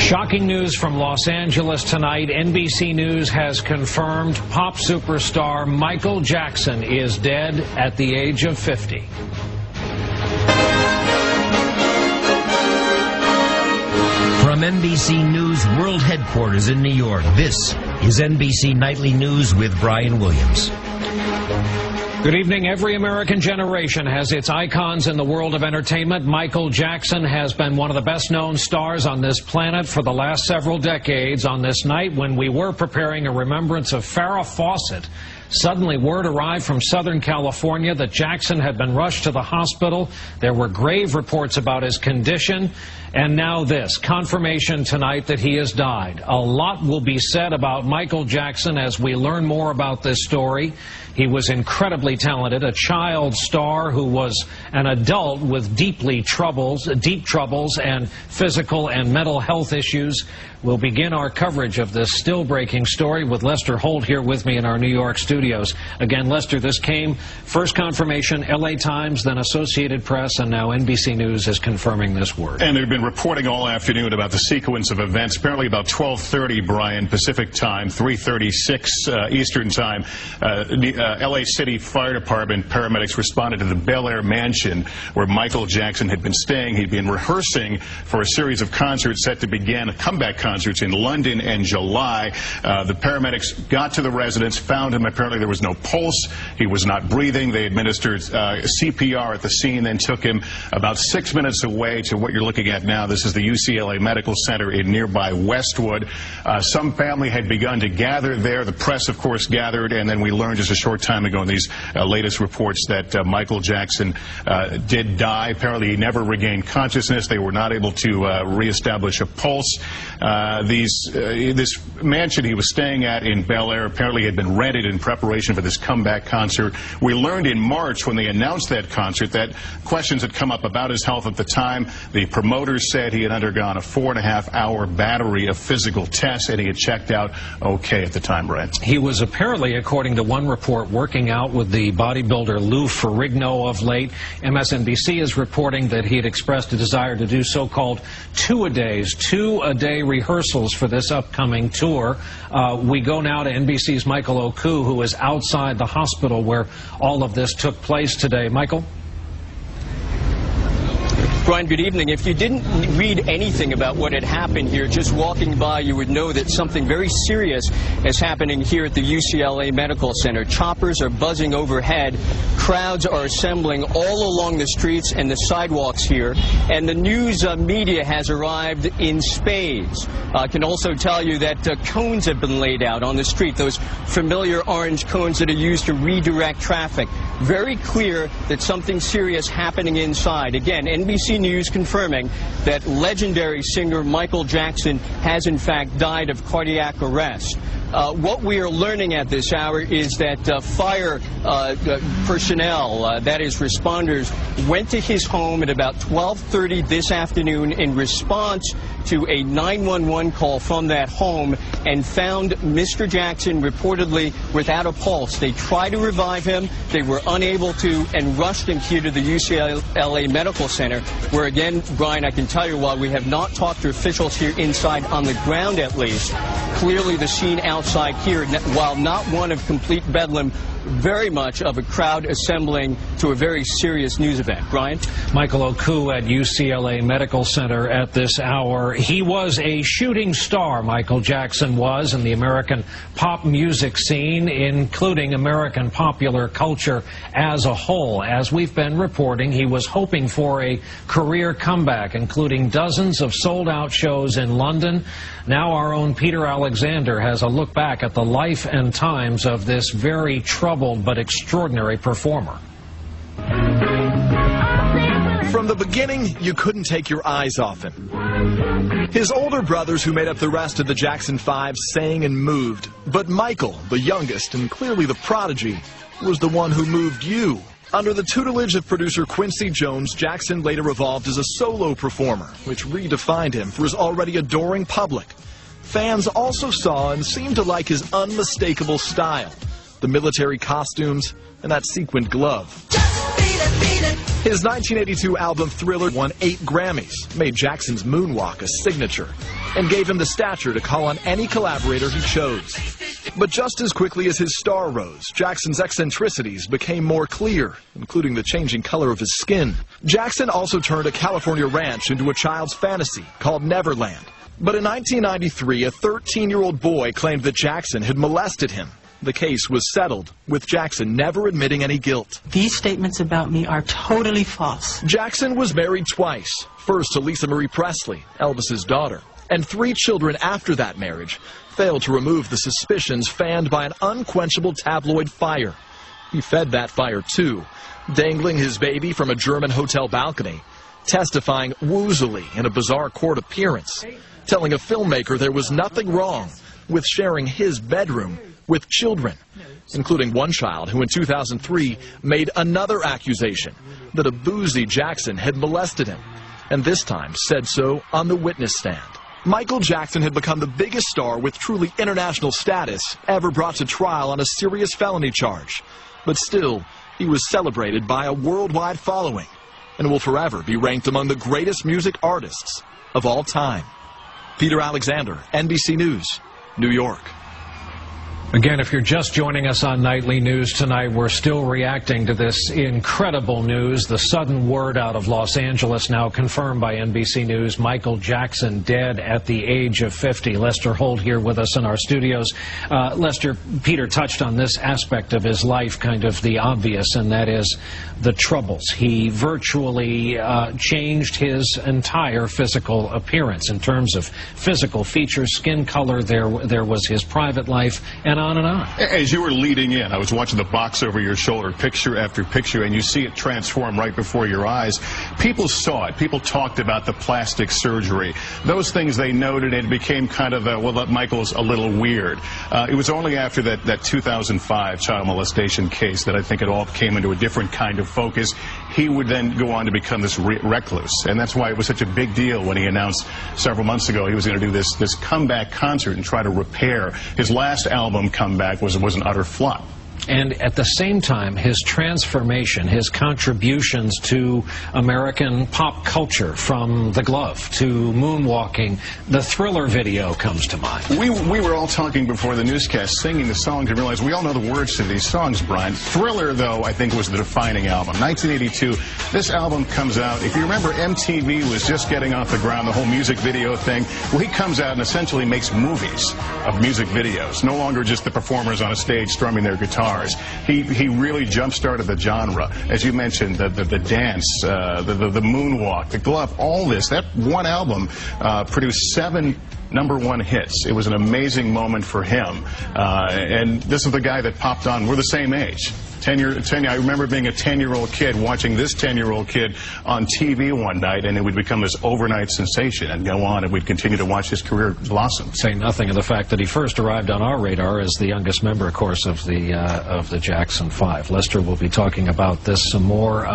Shocking news from Los Angeles tonight. NBC News has confirmed pop superstar Michael Jackson is dead at the age of 50. From NBC News World Headquarters in New York, this is NBC Nightly News with Brian Williams. Good evening. Every American generation has its icons in the world of entertainment. Michael Jackson has been one of the best-known stars on this planet for the last several decades. On this night, when we were preparing a remembrance of Farrah Fawcett, suddenly word arrived from Southern California that Jackson had been rushed to the hospital. There were grave reports about his condition. And now this, confirmation tonight that he has died. A lot will be said about Michael Jackson as we learn more about this story. He was incredibly talented, a child star who was an adult with deep troubles and physical and mental health issues. We'll begin our coverage of this still-breaking story with Lester Holt here with me in our New York studios. Again, Lester, this came first confirmation, LA Times, then Associated Press, and now NBC News is confirming this word. And they've been reporting all afternoon about the sequence of events. Apparently about 12:30, Brian, Pacific time, 3:36 Eastern time. LA City Fire Department paramedics responded to the Bel Air mansion where Michael Jackson had been staying. He'd been rehearsing for a series of concerts set to begin, comeback concerts in London in July. The paramedics got to the residence, found him. Apparently there was no pulse. He was not breathing. They administered CPR at the scene, then took him about 6 minutes away to what you're looking at now. This is the UCLA Medical Center in nearby Westwood. Some family had begun to gather there. The press, of course, gathered, and then we learned just a short time ago in these latest reports that Michael Jackson did die. Apparently he never regained consciousness. They were not able to reestablish a pulse. This mansion he was staying at in Bel Air apparently had been rented in preparation for this comeback concert. We learned in March when they announced that concert that questions had come up about his health at the time. The promoters said he had undergone a 4.5-hour battery of physical tests and he had checked out okay at the time, Brian. He was apparently, according to one report, working out with the bodybuilder Lou Ferrigno of late. MSNBC is reporting that he had expressed a desire to do so-called two-a-day rehearsals for this upcoming tour. We go now to NBC's Michael Oku, who is outside the hospital where all of this took place today. Michael? Brian, good evening. If you didn't read anything about what had happened here, just walking by, you would know that something very serious is happening here at the UCLA Medical Center. Choppers are buzzing overhead. Crowds are assembling all along the streets and the sidewalks here. And the news media has arrived in spades. I can also tell you that cones have been laid out on the street, those familiar orange cones that are used to redirect traffic. Very clear that something serious happening inside. Again, NBC News confirming that legendary singer Michael Jackson has in fact died of cardiac arrest. What we are learning at this hour is that fire personnel, that is responders, went to his home at about 12:30 this afternoon in response to a 911 call from that home and found Mr. Jackson reportedly without a pulse. They tried to revive him. They were unable to and rushed him here to the UCLA Medical Center, where again, Brian, I can tell you, while we have not talked to officials here inside on the ground at least, clearly the scene outside here, while not one of complete bedlam, very much of a crowd assembling to a very serious news event. Brian? Michael Oku at UCLA Medical Center at this hour. He was a shooting star, Michael Jackson was, in the American pop music scene, including American popular culture as a whole. As we've been reporting, he was hoping for a career comeback, including dozens of sold-out shows in London. Now our own Peter Alexander has a look back at the life and times of this very troubled but extraordinary performer. From the beginning, you couldn't take your eyes off him. His older brothers, who made up the rest of the Jackson Five, sang and moved. But Michael, the youngest and clearly the prodigy, was the one who moved you. Under the tutelage of producer Quincy Jones, Jackson later evolved as a solo performer, which redefined him for his already adoring public. Fans also saw and seemed to like his unmistakable style, the military costumes and that sequined glove. Just beat it, beat it. His 1982 album Thriller won 8 Grammys, made Jackson's moonwalk a signature, and gave him the stature to call on any collaborator he chose. But just as quickly as his star rose, Jackson's eccentricities became more clear, including the changing color of his skin. Jackson also turned a California ranch into a child's fantasy called Neverland. But in 1993, a 13-year-old boy claimed that Jackson had molested him. The case was settled, with Jackson never admitting any guilt. These statements about me are totally false. Jackson was married twice, first to Lisa Marie Presley, Elvis's daughter, and 3 children after that marriage failed to remove the suspicions fanned by an unquenchable tabloid fire. He fed that fire too, dangling his baby from a German hotel balcony, testifying woozily in a bizarre court appearance, telling a filmmaker there was nothing wrong with sharing his bedroom with children, including one child who in 2003 made another accusation that a boozy Jackson had molested him, and this time said so on the witness stand. Michael Jackson had become the biggest star with truly international status ever brought to trial on a serious felony charge. But still, he was celebrated by a worldwide following and will forever be ranked among the greatest music artists of all time. Peter Alexander, NBC News, New York. Again, if you're just joining us on Nightly News tonight, we're still reacting to this incredible news. The sudden word out of Los Angeles, now confirmed by NBC News, Michael Jackson dead at the age of 50. Lester Holt here with us in our studios. Lester, Peter touched on this aspect of his life, kind of the obvious, and that is the troubles. He virtually changed his entire physical appearance in terms of physical features, skin color. There was his private life, and on and on. As you were leading in, I was watching the box over your shoulder, picture after picture, and you see it transform right before your eyes. People saw it. People talked about the plastic surgery. Those things they noted, and it became kind of, well, Michael's a little weird. It was only after that 2005 child molestation case that I think it all came into a different kind of focus. He would then go on to become this recluse, and that's why it was such a big deal when he announced several months ago he was going to do this comeback concert and try to repair. His last album, Comeback, was an utter flop. And at the same time, his transformation, his contributions to American pop culture, from The Glove to moonwalking, the Thriller video comes to mind. We were all talking before the newscast, singing the songs, and realized we all know the words to these songs, Brian. Thriller, though, I think was the defining album. 1982, this album comes out. If you remember, MTV was just getting off the ground, the whole music video thing. Well, he comes out and essentially makes movies of music videos, no longer just the performers on a stage strumming their guitar. He really jump-started the genre. As you mentioned, the dance, the moonwalk, the glove, all this. That one album produced 7 #1 hits. It was an amazing moment for him. And this is the guy that popped on. We're the same age. I remember being a 10-year-old kid watching this 10-year-old kid on TV one night, and it would become this overnight sensation and go on, and we'd continue to watch his career blossom. Say nothing of the fact that he first arrived on our radar as the youngest member, of course, of the Jackson 5. Lester will be talking about this some more.